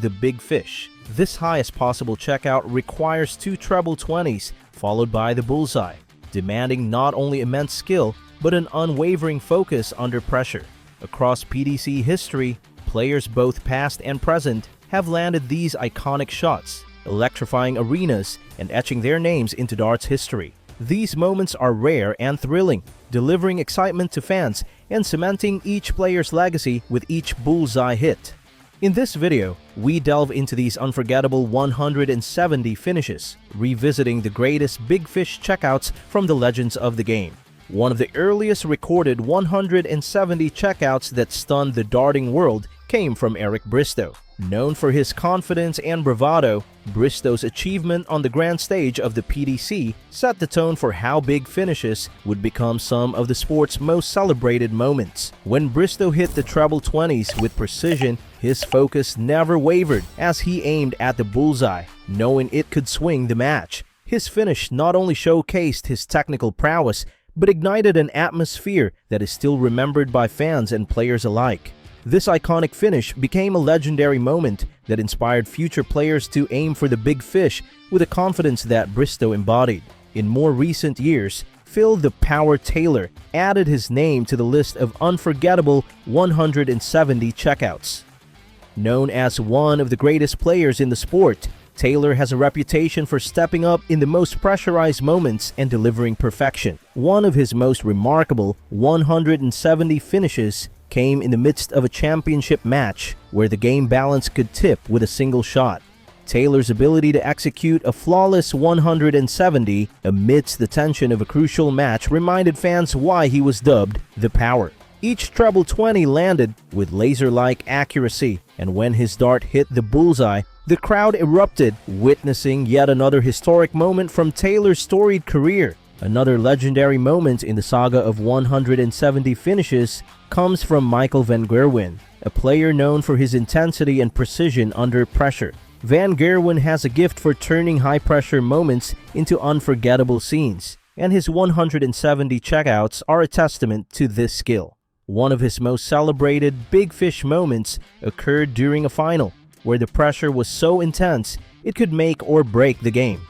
the big fish. This highest possible checkout requires 2 treble 20s, followed by the bullseye, demanding not only immense skill, but an unwavering focus under pressure. Across PDC history, players both past and present have landed these iconic shots, electrifying arenas and etching their names into darts history. These moments are rare and thrilling, delivering excitement to fans and cementing each player's legacy with each bullseye hit. In this video, we delve into these unforgettable 170 finishes, revisiting the greatest big fish checkouts from the legends of the game. One of the earliest recorded 170 checkouts that stunned the darting world came from Eric Bristow. Known for his confidence and bravado, Bristow's achievement on the grand stage of the PDC set the tone for how big finishes would become some of the sport's most celebrated moments. When Bristow hit the treble 20s with precision, his focus never wavered as he aimed at the bullseye, knowing it could swing the match. His finish not only showcased his technical prowess, but ignited an atmosphere that is still remembered by fans and players alike. This iconic finish became a legendary moment that inspired future players to aim for the big fish with a confidence that Bristow embodied. In more recent years, Phil "The Power" Taylor added his name to the list of unforgettable 170 checkouts. Known as one of the greatest players in the sport, Taylor has a reputation for stepping up in the most pressurized moments and delivering perfection. One of his most remarkable 170 finishes came in the midst of a championship match where the game balance could tip with a single shot. Taylor's ability to execute a flawless 170 amidst the tension of a crucial match reminded fans why he was dubbed "The Power." Each treble 20 landed with laser-like accuracy, and when his dart hit the bullseye, the crowd erupted, witnessing yet another historic moment from Taylor's storied career. Another legendary moment in the saga of 170 finishes comes from Michael van Gerwen, a player known for his intensity and precision under pressure. Van Gerwen has a gift for turning high-pressure moments into unforgettable scenes, and his 170 checkouts are a testament to this skill. One of his most celebrated big fish moments occurred during a final, where the pressure was so intense it could make or break the game.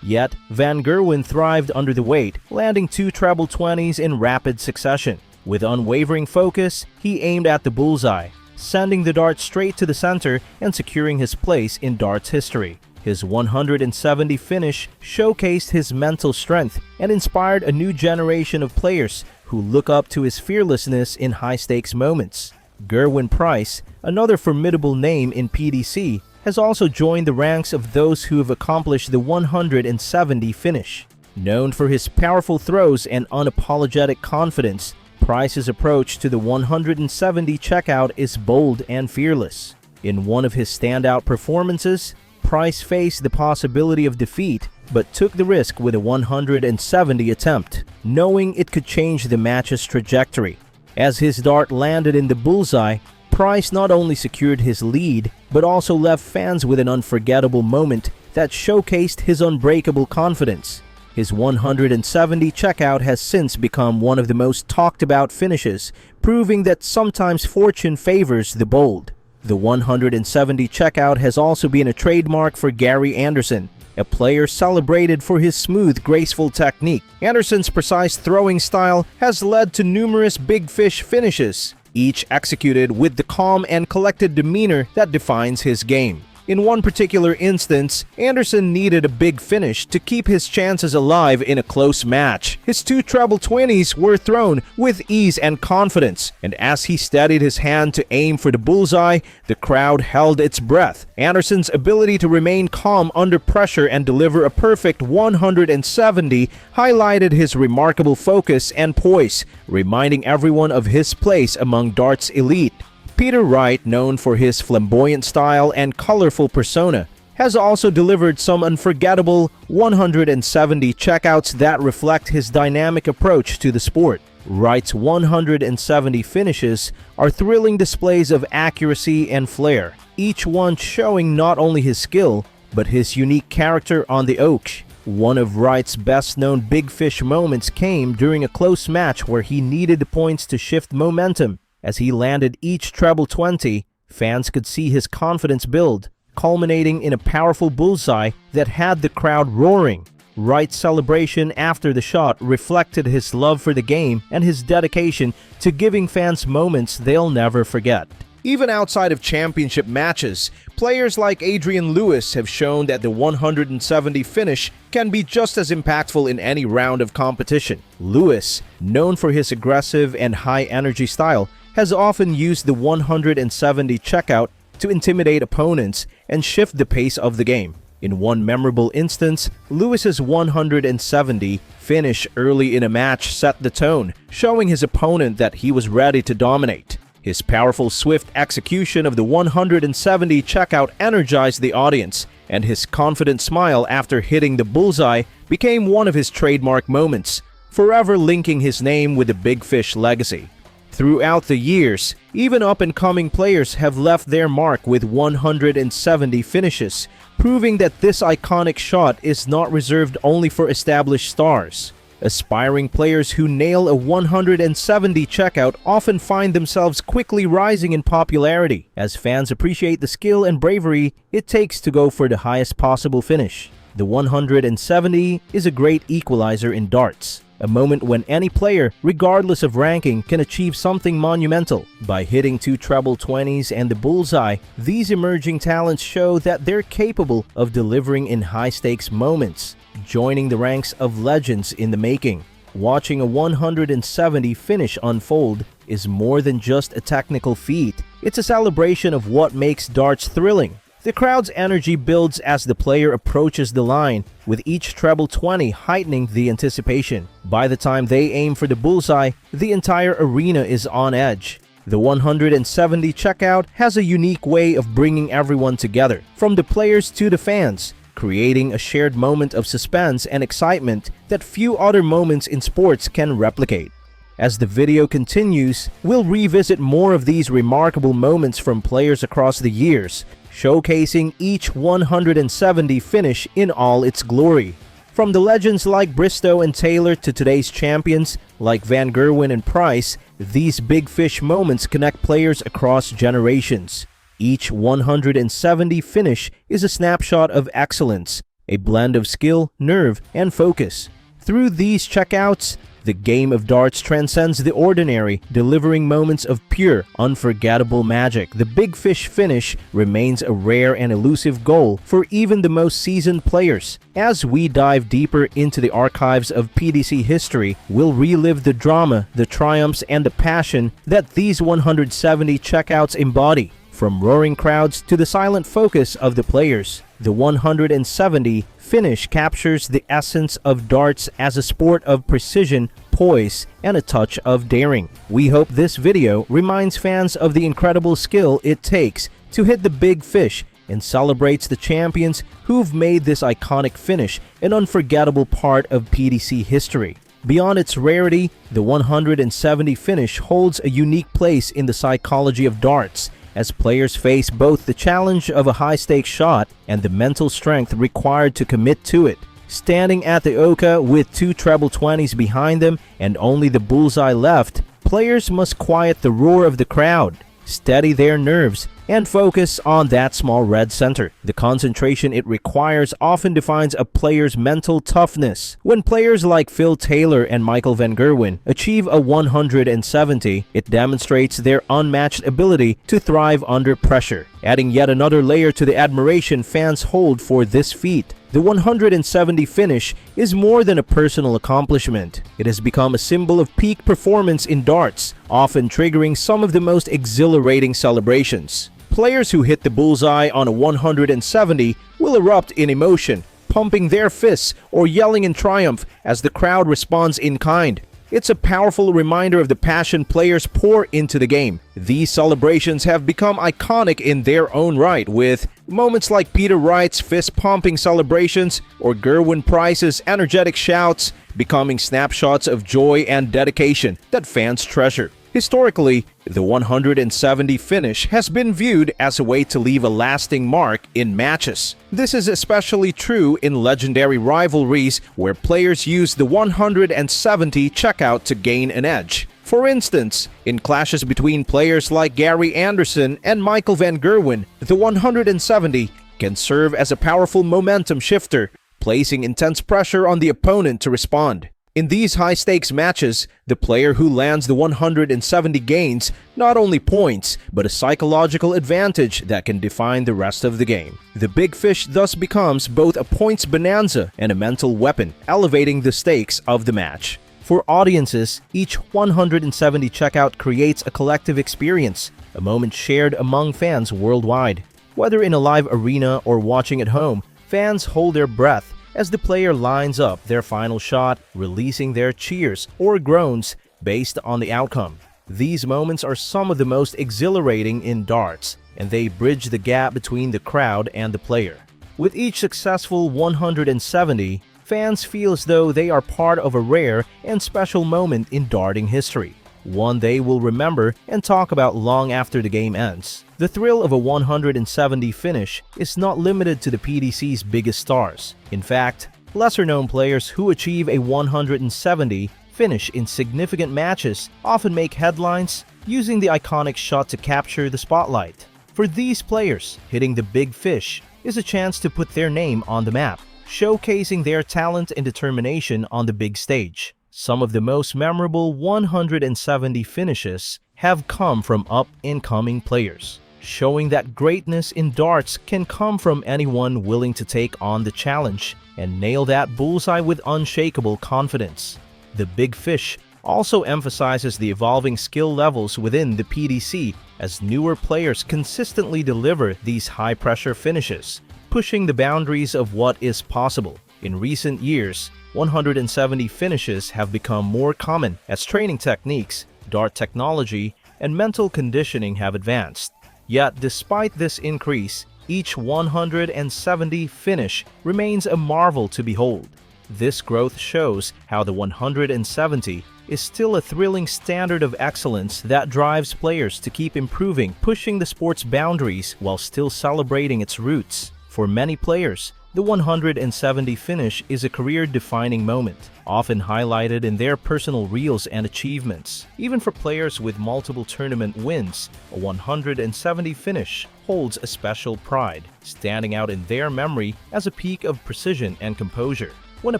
Yet, Van Gerwen thrived under the weight, landing 2 treble 20s in rapid succession. With unwavering focus, he aimed at the bullseye, sending the dart straight to the center and securing his place in darts history. His 170 finish showcased his mental strength and inspired a new generation of players who look up to his fearlessness in high-stakes moments. Gerwin Price, another formidable name in PDC, has also joined the ranks of those who have accomplished the 170 finish. Known for his powerful throws and unapologetic confidence, Price's approach to the 170 checkout is bold and fearless. In one of his standout performances, Price faced the possibility of defeat but took the risk with a 170 attempt, knowing it could change the match's trajectory. As his dart landed in the bullseye, Price not only secured his lead, but also left fans with an unforgettable moment that showcased his unbreakable confidence. His 170 checkout has since become one of the most talked about finishes, proving that sometimes fortune favors the bold. The 170 checkout has also been a trademark for Gary Anderson, a player celebrated for his smooth, graceful technique. Anderson's precise throwing style has led to numerous big fish finishes, each executed with the calm and collected demeanor that defines his game. In one particular instance, Anderson needed a big finish to keep his chances alive in a close match. His 2 treble 20s were thrown with ease and confidence, and as he steadied his hand to aim for the bullseye, the crowd held its breath. Anderson's ability to remain calm under pressure and deliver a perfect 170 highlighted his remarkable focus and poise, reminding everyone of his place among darts elite. Peter Wright, known for his flamboyant style and colorful persona, has also delivered some unforgettable 170 checkouts that reflect his dynamic approach to the sport. Wright's 170 finishes are thrilling displays of accuracy and flair, each one showing not only his skill, but his unique character on the oak. One of Wright's best-known big fish moments came during a close match where he needed the points to shift momentum. As he landed each treble 20, fans could see his confidence build, culminating in a powerful bullseye that had the crowd roaring. Wright's celebration after the shot reflected his love for the game and his dedication to giving fans moments they'll never forget. Even outside of championship matches, players like Adrian Lewis have shown that the 170 finish can be just as impactful in any round of competition. Lewis, known for his aggressive and high-energy style, has often used the 170 checkout to intimidate opponents and shift the pace of the game. In one memorable instance, Lewis's 170 finish early in a match set the tone, showing his opponent that he was ready to dominate. His powerful, swift execution of the 170 checkout energized the audience, and his confident smile after hitting the bullseye became one of his trademark moments, forever linking his name with the Big Fish legacy. Throughout the years, even up-and-coming players have left their mark with 170 finishes, proving that this iconic shot is not reserved only for established stars. Aspiring players who nail a 170 checkout often find themselves quickly rising in popularity, as fans appreciate the skill and bravery it takes to go for the highest possible finish. The 170 is a great equalizer in darts, a moment when any player, regardless of ranking, can achieve something monumental. By hitting 2 treble 20s and the bullseye, these emerging talents show that they're capable of delivering in high-stakes moments, joining the ranks of legends in the making. Watching a 170 finish unfold is more than just a technical feat. It's a celebration of what makes darts thrilling. The crowd's energy builds as the player approaches the line, with each treble 20 heightening the anticipation. By the time they aim for the bullseye, the entire arena is on edge. The 170 checkout has a unique way of bringing everyone together, from the players to the fans, creating a shared moment of suspense and excitement that few other moments in sports can replicate. As the video continues, we'll revisit more of these remarkable moments from players across the years, showcasing each 170 finish in all its glory. From the legends like Bristow and Taylor to today's champions like Van Gerwen and Price, these Big Fish moments connect players across generations. Each 170 finish is a snapshot of excellence, a blend of skill, nerve, and focus. Through these checkouts, the game of darts transcends the ordinary, delivering moments of pure, unforgettable magic. The Big Fish finish remains a rare and elusive goal for even the most seasoned players. As we dive deeper into the archives of PDC history, we'll relive the drama, the triumphs, and the passion that these 170 checkouts embody. From roaring crowds to the silent focus of the players, the 170 finish captures the essence of darts as a sport of precision, poise, and a touch of daring. We hope this video reminds fans of the incredible skill it takes to hit the Big Fish and celebrates the champions who've made this iconic finish an unforgettable part of PDC history. Beyond its rarity, the 170 finish holds a unique place in the psychology of darts, as players face both the challenge of a high-stakes shot and the mental strength required to commit to it. Standing at the Oka with 2 treble 20s behind them and only the bullseye left, players must quiet the roar of the crowd, steady their nerves, and focus on that small red center. The concentration it requires often defines a player's mental toughness. When players like Phil Taylor and Michael Van Gerwen achieve a 170, it demonstrates their unmatched ability to thrive under pressure, adding yet another layer to the admiration fans hold for this feat. The 170 finish is more than a personal accomplishment. It has become a symbol of peak performance in darts, often triggering some of the most exhilarating celebrations. Players who hit the bullseye on a 170 will erupt in emotion, pumping their fists or yelling in triumph as the crowd responds in kind. It's a powerful reminder of the passion players pour into the game. These celebrations have become iconic in their own right, with moments like Peter Wright's fist-pumping celebrations or Gerwin Price's energetic shouts becoming snapshots of joy and dedication that fans treasure. Historically, the 170 finish has been viewed as a way to leave a lasting mark in matches. This is especially true in legendary rivalries where players use the 170 checkout to gain an edge. For instance, in clashes between players like Gary Anderson and Michael Van Gerwen, the 170 can serve as a powerful momentum shifter, placing intense pressure on the opponent to respond. In these high-stakes matches, the player who lands the 170 gains not only points, but a psychological advantage that can define the rest of the game. The big fish thus becomes both a points bonanza and a mental weapon, elevating the stakes of the match. For audiences, each 170 checkout creates a collective experience, a moment shared among fans worldwide. Whether in a live arena or watching at home, fans hold their breath as the player lines up their final shot, releasing their cheers or groans based on the outcome. These moments are some of the most exhilarating in darts, and they bridge the gap between the crowd and the player. With each successful 170, fans feel as though they are part of a rare and special moment in darting history, one they will remember and talk about long after the game ends. The thrill of a 170 finish is not limited to the PDC's biggest stars. In fact, lesser-known players who achieve a 170 finish in significant matches often make headlines, using the iconic shot to capture the spotlight. For these players, hitting the big fish is a chance to put their name on the map, showcasing their talent and determination on the big stage. Some of the most memorable 170 finishes have come from up-and-coming players, showing that greatness in darts can come from anyone willing to take on the challenge and nail that bullseye with unshakable confidence. The big fish also emphasizes the evolving skill levels within the PDC as newer players consistently deliver these high-pressure finishes, pushing the boundaries of what is possible. In recent years, 170 finishes have become more common as training techniques, dart technology, and mental conditioning have advanced. Yet, despite this increase, each 170 finish remains a marvel to behold. This growth shows how the 170 is still a thrilling standard of excellence that drives players to keep improving, pushing the sport's boundaries while still celebrating its roots. For many players, the 170 finish is a career-defining moment, often highlighted in their personal reels and achievements. Even for players with multiple tournament wins, a 170 finish holds a special pride, standing out in their memory as a peak of precision and composure. When a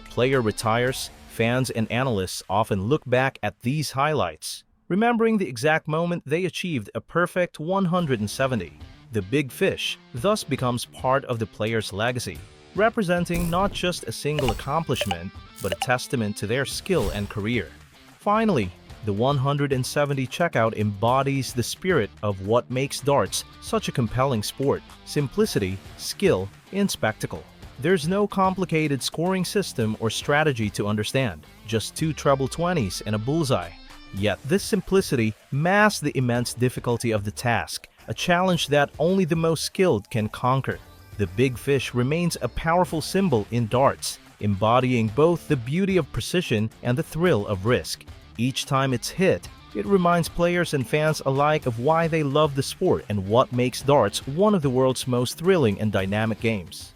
player retires, fans and analysts often look back at these highlights, remembering the exact moment they achieved a perfect 170. The big fish thus becomes part of the player's legacy, representing not just a single accomplishment, but a testament to their skill and career. Finally, the 170 checkout embodies the spirit of what makes darts such a compelling sport: simplicity, skill, and spectacle. There's no complicated scoring system or strategy to understand, just 2 treble 20s and a bullseye. Yet this simplicity masks the immense difficulty of the task, a challenge that only the most skilled can conquer. The big fish remains a powerful symbol in darts, embodying both the beauty of precision and the thrill of risk. Each time it's hit, it reminds players and fans alike of why they love the sport and what makes darts one of the world's most thrilling and dynamic games.